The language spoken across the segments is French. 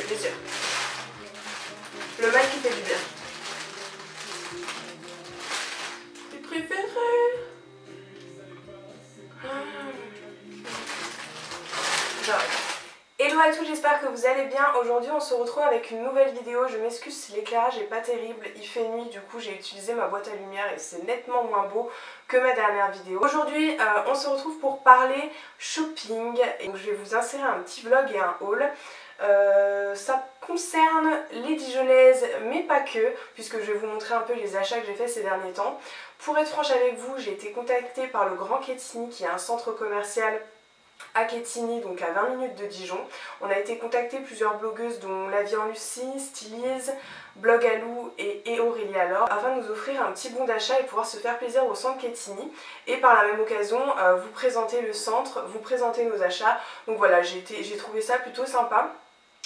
plaisir. Le mal qui fait du bien. Tes préférés? J'arrête. Hello à tous, j'espère que vous allez bien. Aujourd'hui on se retrouve avec une nouvelle vidéo. Je m'excuse si l'éclairage est pas terrible, il fait nuit, du coup j'ai utilisé ma boîte à lumière et c'est nettement moins beau que ma dernière vidéo. Aujourd'hui on se retrouve pour parler shopping. Et donc je vais vous insérer un petit vlog et un haul. Ça concerne les Dijonnaises mais pas que, puisque je vais vous montrer un peu les achats que j'ai fait ces derniers temps. Pour être franche avec vous, j'ai été contactée par le Grand Quetigny qui est un centre commercial à Quetigny, donc à 20 minutes de Dijon. On a été contacté plusieurs blogueuses dont La Vie en Lucie, Stylise, Blog à Lou et Aurélie Alors, afin de nous offrir un petit bon d'achat et pouvoir se faire plaisir au centre Quetigny et par la même occasion vous présenter le centre, vous présenter nos achats. Donc voilà, j'ai trouvé ça plutôt sympa.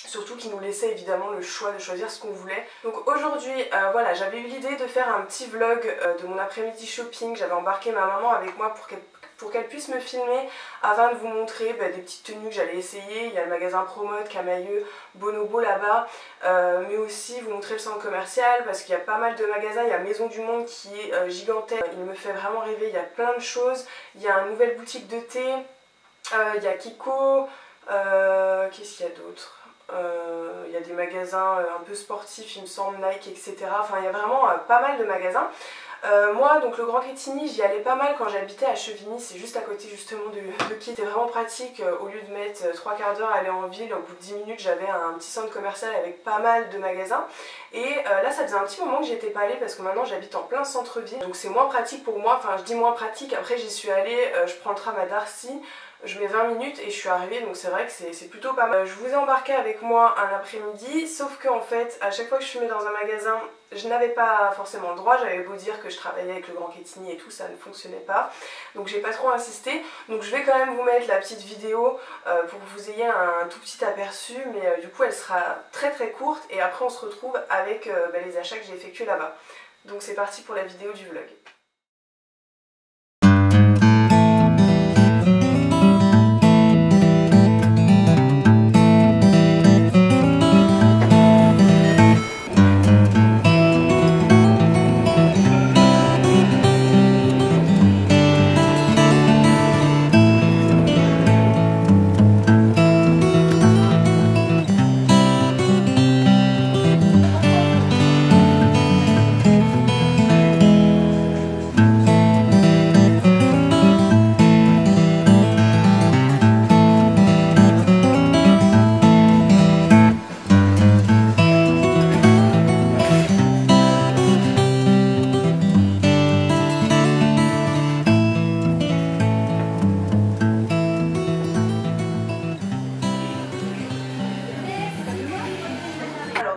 Surtout qu'ils nous laissaient évidemment le choix de choisir ce qu'on voulait. Donc aujourd'hui, voilà, j'avais eu l'idée de faire un petit vlog de mon après-midi shopping. J'avais embarqué ma maman avec moi pour qu'elle puisse me filmer afin de vous montrer des petites tenues que j'allais essayer. Il y a le magasin Promode, Camailleux, Bonobo là-bas, mais aussi vous montrer le centre commercial parce qu'il y a pas mal de magasins. Il y a Maison du Monde qui est gigantesque, il me fait vraiment rêver, il y a plein de choses. Il y a une nouvelle boutique de thé, il y a Kiko, qu'est-ce qu'il y a d'autre? Il y a des magasins un peu sportifs, il me semble, Nike, etc. Enfin, il y a vraiment pas mal de magasins. Moi, donc le Grand Quetigny, j'y allais pas mal quand j'habitais à Chevigny, c'est juste à côté justement de qui était vraiment pratique. Au lieu de mettre 3/4 d'heure à aller en ville, au bout de 10 minutes, j'avais un petit centre commercial avec pas mal de magasins. Et là, ça faisait un petit moment que j'y étais pas allée parce que maintenant j'habite en plein centre-ville, donc c'est moins pratique pour moi. Enfin, je dis moins pratique, après j'y suis allée, je prends le tram à Darcy. Je mets 20 minutes et je suis arrivée, donc c'est vrai que c'est plutôt pas mal. Je vous ai embarqué avec moi un après-midi, sauf que en fait, à chaque fois que je filmais dans un magasin, je n'avais pas forcément le droit. J'avais beau dire que je travaillais avec le Grand Quetigny et tout, ça ne fonctionnait pas. Donc j'ai pas trop insisté. Donc je vais quand même vous mettre la petite vidéo pour que vous ayez un tout petit aperçu, mais du coup elle sera très courte et après on se retrouve avec les achats que j'ai effectués là-bas. Donc c'est parti pour la vidéo du vlog.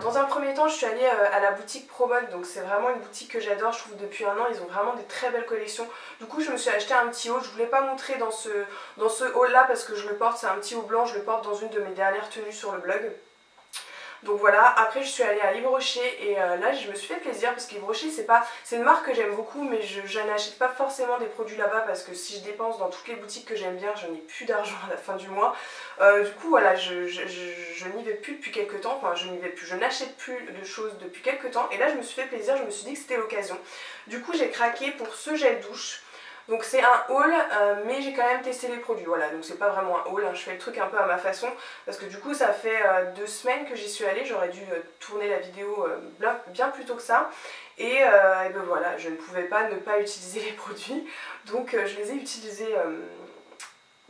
Dans un premier temps, je suis allée à la boutique Promode, donc c'est vraiment une boutique que j'adore, je trouve depuis un an, ils ont vraiment des très belles collections. Du coup, je me suis acheté un petit haut, je voulais pas montrer dans ce haul là parce que je le porte, c'est un petit haut blanc, je le porte dans une de mes dernières tenues sur le blog. Donc voilà, après je suis allée à Yves Rocher et là je me suis fait plaisir parce qu'Yves Rocher c'est une marque que j'aime beaucoup, mais je n'achète pas forcément des produits là-bas parce que si je dépense dans toutes les boutiques que j'aime bien, je n'ai plus d'argent à la fin du mois. Du coup voilà, je n'y vais plus depuis quelques temps, enfin je n'achète plus de choses depuis quelques temps et là je me suis fait plaisir, je me suis dit que c'était l'occasion. Du coup j'ai craqué pour ce gel douche. Donc c'est un haul, mais j'ai quand même testé les produits, voilà, donc c'est pas vraiment un haul, hein. Je fais le truc un peu à ma façon, parce que du coup ça fait 2 semaines que j'y suis allée, j'aurais dû tourner la vidéo bien plus tôt que ça, et ben voilà, je ne pouvais pas ne pas utiliser les produits, donc je les ai utilisés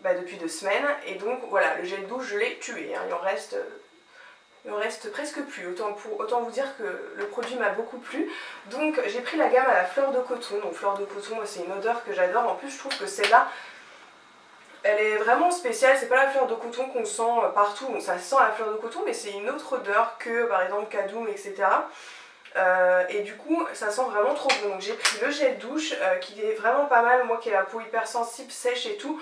depuis 2 semaines, et donc voilà, le gel douche je l'ai tué, hein. Il en reste presque plus, autant vous dire que le produit m'a beaucoup plu. Donc j'ai pris la gamme à la fleur de coton. Donc fleur de coton, c'est une odeur que j'adore. En plus je trouve que celle-là, elle est vraiment spéciale. C'est pas la fleur de coton qu'on sent partout. Donc ça sent la fleur de coton, mais c'est une autre odeur que par exemple Cadoum, etc. Et du coup ça sent vraiment trop bon. Donc j'ai pris le gel douche qui est vraiment pas mal, moi qui ai la peau hypersensible, sèche et tout,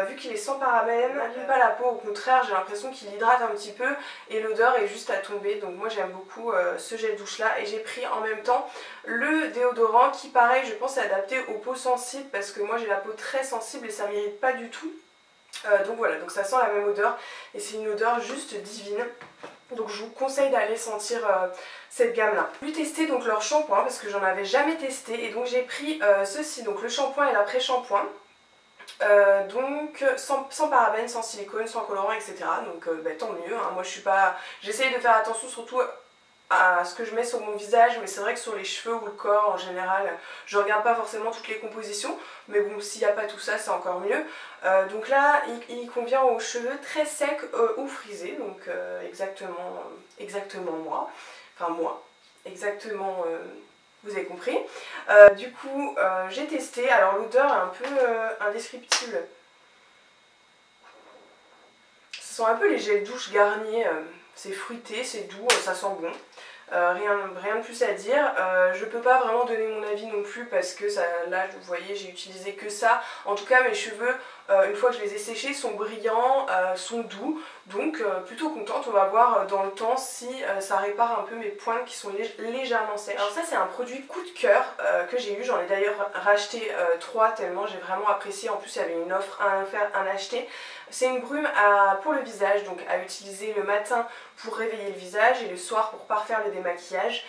vu qu'il est sans parabènes, n'abîme pas la peau, au contraire j'ai l'impression qu'il hydrate un petit peu et l'odeur est juste à tomber. Donc moi j'aime beaucoup ce gel douche là, et j'ai pris en même temps le déodorant qui pareil je pense est adapté aux peaux sensibles parce que moi j'ai la peau très sensible et ça m'irrite pas du tout. Donc voilà, donc ça sent la même odeur et c'est une odeur juste divine. Donc je vous conseille d'aller sentir cette gamme là. J'ai testé donc leur shampoing parce que j'en avais jamais testé et donc j'ai pris ceci, donc le shampoing et l'après-shampoing. Donc sans parabènes, sans silicone, sans colorant, etc. Donc tant mieux, hein. Moi je suis pas... J'essaye de faire attention surtout à ce que je mets sur mon visage, mais c'est vrai que sur les cheveux ou le corps en général, je regarde pas forcément toutes les compositions, mais bon, s'il n'y a pas tout ça, c'est encore mieux. Donc là, il convient aux cheveux très secs ou frisés, donc exactement moi, enfin moi, exactement... vous avez compris. Du coup, j'ai testé. Alors l'odeur est un peu indescriptible. Ce sont un peu les gels douche Garnier. C'est fruité, c'est doux, ça sent bon. Rien de plus à dire. Je peux pas vraiment donner mon avis non plus parce que ça, là vous voyez j'ai utilisé que ça. En tout cas mes cheveux une fois que je les ai séchés sont brillants, sont doux, donc plutôt contente. On va voir dans le temps si ça répare un peu mes pointes qui sont légèrement sèches. Alors ça c'est un produit coup de cœur que j'ai eu, j'en ai d'ailleurs racheté 3 tellement j'ai vraiment apprécié. En plus il y avait une offre un offert un acheté. C'est une brume pour le visage, donc à utiliser le matin pour réveiller le visage et le soir pour parfaire le démaquillage,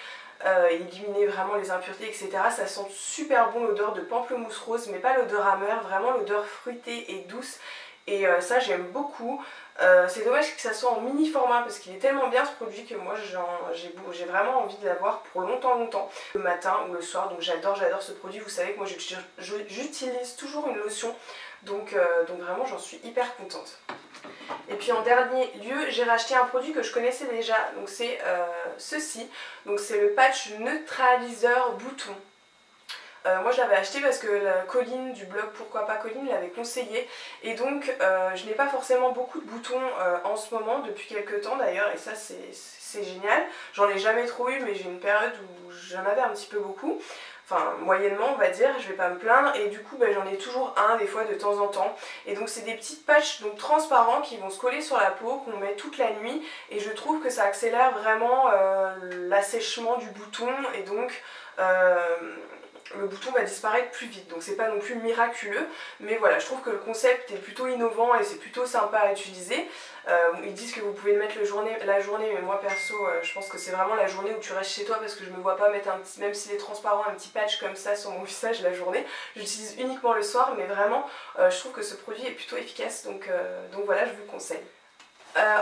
éliminer vraiment les impuretés, etc. Ça sent super bon l'odeur de pamplemousse rose, mais pas l'odeur amère, vraiment l'odeur fruitée et douce. Et ça j'aime beaucoup. C'est dommage que ça soit en mini format parce qu'il est tellement bien ce produit que moi j'ai vraiment envie de l'avoir pour longtemps, le matin ou le soir. Donc j'adore ce produit. Vous savez que moi j'utilise toujours une lotion, donc vraiment j'en suis hyper contente. Et puis en dernier lieu, j'ai racheté un produit que je connaissais déjà, donc c'est ceci. Donc c'est le patch neutraliseur bouton. Moi je l'avais acheté parce que Colline du blog Pourquoi pas Colline l'avait conseillé. Et donc je n'ai pas forcément beaucoup de boutons en ce moment, depuis quelques temps d'ailleurs, et ça c'est génial. J'en ai jamais trop eu, mais j'ai une période où j'en avais un petit peu beaucoup. Enfin moyennement on va dire, je vais pas me plaindre, et du coup j'en ai toujours un des fois de temps en temps. Et donc c'est des petites patchs donc transparents qui vont se coller sur la peau, qu'on met toute la nuit, et je trouve que ça accélère vraiment l'assèchement du bouton, et donc le bouton va disparaître plus vite. Donc c'est pas non plus miraculeux, mais voilà, je trouve que le concept est plutôt innovant et c'est plutôt sympa à utiliser. Ils disent que vous pouvez le mettre la journée, mais moi perso je pense que c'est vraiment la journée où tu restes chez toi, parce que je me vois pas mettre un petit, même s'il est transparent, un petit patch comme ça sur mon visage la journée. J'utilise uniquement le soir, mais vraiment je trouve que ce produit est plutôt efficace, donc voilà, je vous le conseille.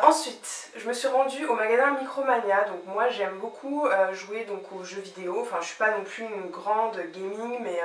Ensuite, je me suis rendue au magasin Micromania. Donc moi j'aime beaucoup jouer donc aux jeux vidéo. Enfin je suis pas non plus une grande gaming, mais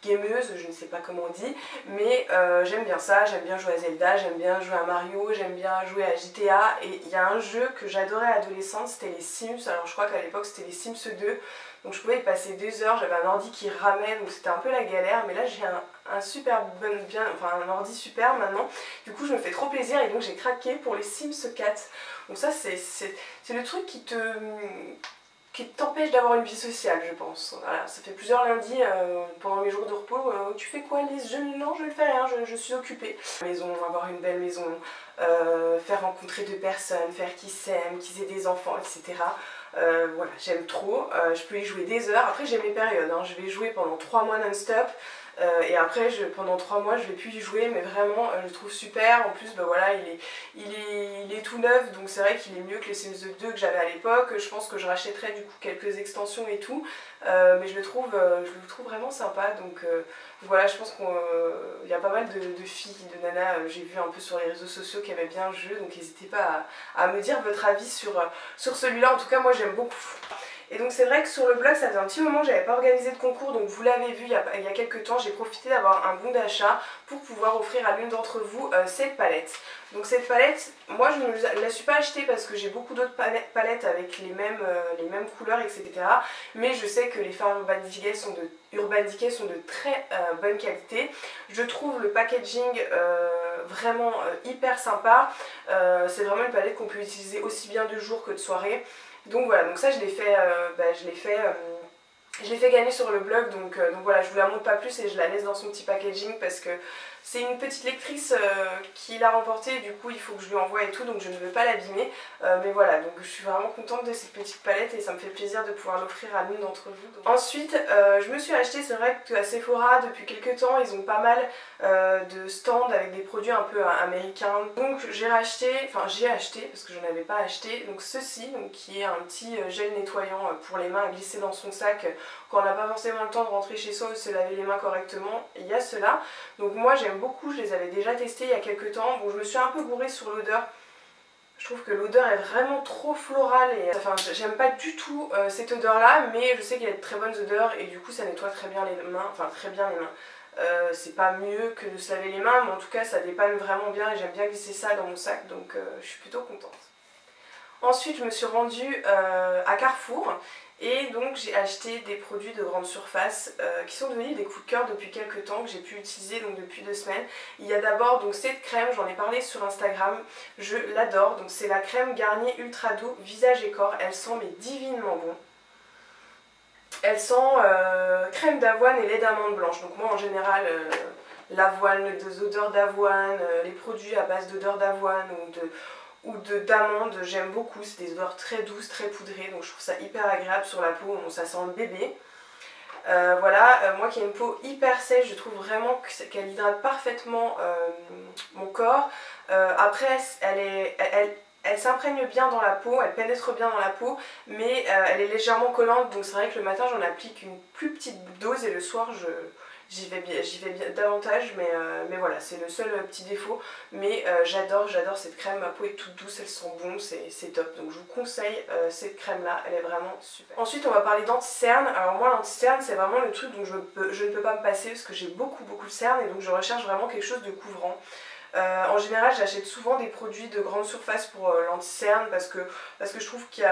gameuse, je ne sais pas comment on dit, mais j'aime bien ça, j'aime bien jouer à Zelda, j'aime bien jouer à Mario, j'aime bien jouer à GTA. Et il y a un jeu que j'adorais adolescente, c'était les Sims. Alors je crois qu'à l'époque c'était les Sims 2, donc je pouvais y passer 2 heures, j'avais un ordi qui ramait, donc c'était un peu la galère, mais là j'ai un super un ordi super maintenant, du coup je me fais trop plaisir et donc j'ai craqué pour les Sims 4. Donc ça c'est le truc qui t'empêche d'avoir une vie sociale, je pense. Voilà, ça fait plusieurs lundis pendant mes jours de repos. Tu fais quoi, Lise? Non, je ne fais rien, je suis occupée. Maison, avoir une belle maison, faire rencontrer 2 personnes, faire qu'ils s'aiment, qu'ils aient des enfants, etc. Voilà, j'aime trop. Je peux y jouer des heures. Après, j'ai mes périodes, hein. Je vais jouer pendant 3 mois non-stop. Et après pendant 3 mois je vais plus y jouer, mais vraiment je le trouve super. En plus voilà, il est tout neuf, donc c'est vrai qu'il est mieux que les Sims 2 que j'avais à l'époque. Je pense que je rachèterai du coup quelques extensions et tout, mais je le trouve vraiment sympa. Donc voilà, je pense qu'il y a pas mal de filles, de nanas, j'ai vu un peu sur les réseaux sociaux qui aimaient bien le jeu, donc n'hésitez pas à me dire votre avis sur celui-là. En tout cas moi j'aime beaucoup. Et donc c'est vrai que sur le blog ça faisait un petit moment que j'avais pas organisé de concours, donc vous l'avez vu il y a quelques temps, j'ai profité d'avoir un bon d'achat pour pouvoir offrir à l'une d'entre vous cette palette. Donc cette palette, moi je ne la suis pas achetée parce que j'ai beaucoup d'autres palettes avec les mêmes couleurs, etc. Mais je sais que les fards Urban Decay sont de très bonne qualité. Je trouve le packaging vraiment hyper sympa. C'est vraiment une palette qu'on peut utiliser aussi bien de jour que de soirée. Donc voilà, donc ça je l'ai fait gagner sur le blog, donc voilà, je vous la montre pas plus et je la laisse dans son petit packaging parce que C'est une petite lectrice qui l'a remportée, du coup il faut que je lui envoie et tout, donc je ne veux pas l'abîmer. Mais voilà, donc je suis vraiment contente de cette petite palette et ça me fait plaisir de pouvoir l'offrir à l'une d'entre vous. Donc. Ensuite, je me suis acheté, c'est vrai qu'à Sephora, depuis quelques temps, ils ont pas mal de stands avec des produits un peu américains. Donc j'ai acheté, parce que je n'en avais pas acheté, donc ceci, donc, qui est un petit gel nettoyant pour les mains à glisser dans son sac quand on n'a pas forcément le temps de rentrer chez soi ou de se laver les mains correctement. Il y a cela. Donc moi j'aime beaucoup, je les avais déjà testés il y a quelques temps. Bon, je me suis un peu gourée sur l'odeur. Je trouve que l'odeur est vraiment trop florale et enfin j'aime pas du tout cette odeur là, mais je sais qu'il y a de très bonnes odeurs et du coup ça nettoie très bien les mains, enfin très bien les mains. C'est pas mieux que de se laver les mains, mais en tout cas ça dépanne vraiment bien et j'aime bien glisser ça dans mon sac, donc je suis plutôt contente. Ensuite je me suis rendue à Carrefour et donc j'ai acheté des produits de grande surface qui sont devenus des coups de cœur depuis quelques temps, que j'ai pu utiliser donc depuis 2 semaines. Il y a d'abord donc cette crème, j'en ai parlé sur Instagram, je l'adore, donc c'est la crème Garnier Ultra Doux Visage et Corps, elle sent mais divinement bon. Elle sent crème d'avoine et lait d'amande blanche, donc moi en général l'avoine, des odeurs d'avoine, les produits à base d'odeurs d'avoine ou d'amande, j'aime beaucoup, c'est des odeurs très douces, très poudrées, donc je trouve ça hyper agréable sur la peau, ça sent le bébé. Voilà, moi qui ai une peau hyper sèche, je trouve vraiment qu'elle hydrate parfaitement mon corps. Après, elle s'imprègne bien dans la peau, elle pénètre bien dans la peau, mais elle est légèrement collante, donc c'est vrai que le matin j'en applique une plus petite dose et le soir j'y vais bien davantage, mais voilà, c'est le seul petit défaut. Mais j'adore cette crème, ma peau est toute douce, elle sent bon, c'est top. Donc je vous conseille cette crème là, elle est vraiment super. Ensuite on va parler d'anti-cerne. Alors moi l'anti-cerne c'est vraiment le truc dont je ne peux pas me passer parce que j'ai beaucoup de cernes et donc je recherche vraiment quelque chose de couvrant. En général j'achète souvent des produits de grande surface pour l'anti-cerne parce que je trouve qu'il y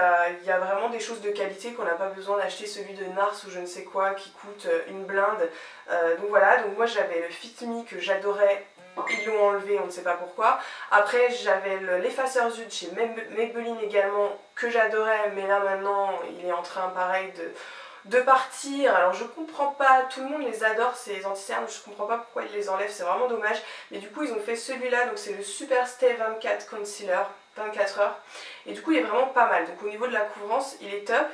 a vraiment des choses de qualité, qu'on n'a pas besoin d'acheter celui de Nars ou je ne sais quoi qui coûte une blinde. Donc voilà, donc moi j'avais le Fit Me que j'adorais, ils l'ont enlevé, on ne sait pas pourquoi. Après j'avais l'effaceur Zud chez Maybelline également que j'adorais, mais là maintenant il est en train pareil de partir. Alors je comprends pas, tout le monde les adore ces anti-cernes, je comprends pas pourquoi ils les enlèvent, c'est vraiment dommage. Mais du coup ils ont fait celui-là, donc c'est le Super Stay 24 Concealer, 24 heures. Et du coup il est vraiment pas mal, donc au niveau de la couvrance il est top.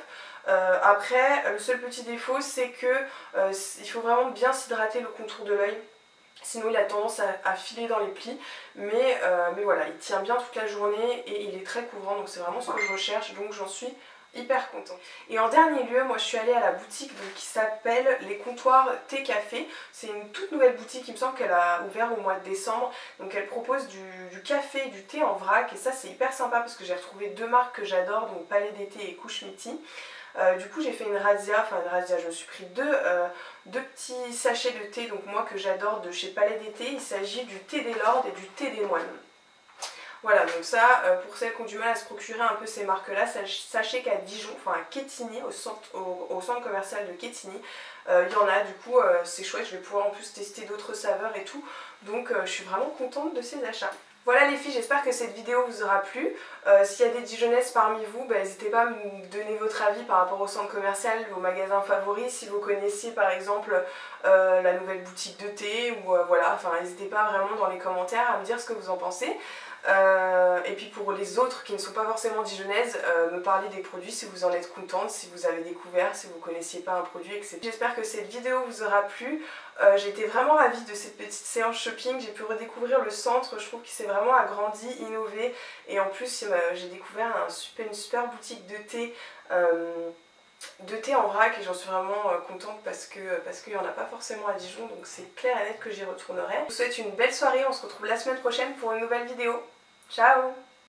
Après le seul petit défaut c'est que il faut vraiment bien s'hydrater le contour de l'œil. Sinon il a tendance à filer dans les plis, mais voilà, il tient bien toute la journée et il est très couvrant, donc c'est vraiment ce que je recherche, donc j'en suis hyper contente. Et en dernier lieu, moi je suis allée à la boutique donc, qui s'appelle Les Comptoirs Thé Café. C'est une toute nouvelle boutique, il me semble qu'elle a ouvert au mois de décembre. Donc elle propose du café et du thé en vrac et ça c'est hyper sympa parce que j'ai retrouvé 2 marques que j'adore, donc Palais d'été et Couche Midi. Du coup j'ai fait une razzia, je me suis pris deux petits sachets de thé, donc moi que j'adore, de chez Palais d'été. Il s'agit du thé des lords et du thé des moines. Voilà, donc ça, pour celles qui ont du mal à se procurer un peu ces marques-là, sachez qu'à Dijon, enfin à Quetigny, au centre commercial de Quetigny, il y en a, du coup c'est chouette, je vais pouvoir en plus tester d'autres saveurs et tout, donc je suis vraiment contente de ces achats. Voilà les filles, j'espère que cette vidéo vous aura plu. S'il y a des Dijonnaises parmi vous, n'hésitez pas à me donner votre avis par rapport au centre commercial, vos magasins favoris, si vous connaissiez par exemple la nouvelle boutique de thé, ou voilà, enfin n'hésitez pas vraiment dans les commentaires à me dire ce que vous en pensez. Et puis pour les autres qui ne sont pas forcément dijonnaises, me parler des produits si vous en êtes contente, si vous avez découvert, si vous ne connaissiez pas un produit, etc. J'espère que cette vidéo vous aura plu. J'ai été vraiment ravie de cette petite séance shopping, j'ai pu redécouvrir le centre, je trouve qu'il s'est vraiment agrandi, innové, et en plus j'ai découvert une super boutique de thé en vrac et j'en suis vraiment contente parce qu'il n'y en a pas forcément à Dijon, donc c'est clair et net que j'y retournerai. Je vous souhaite une belle soirée, on se retrouve la semaine prochaine pour une nouvelle vidéo. Ciao!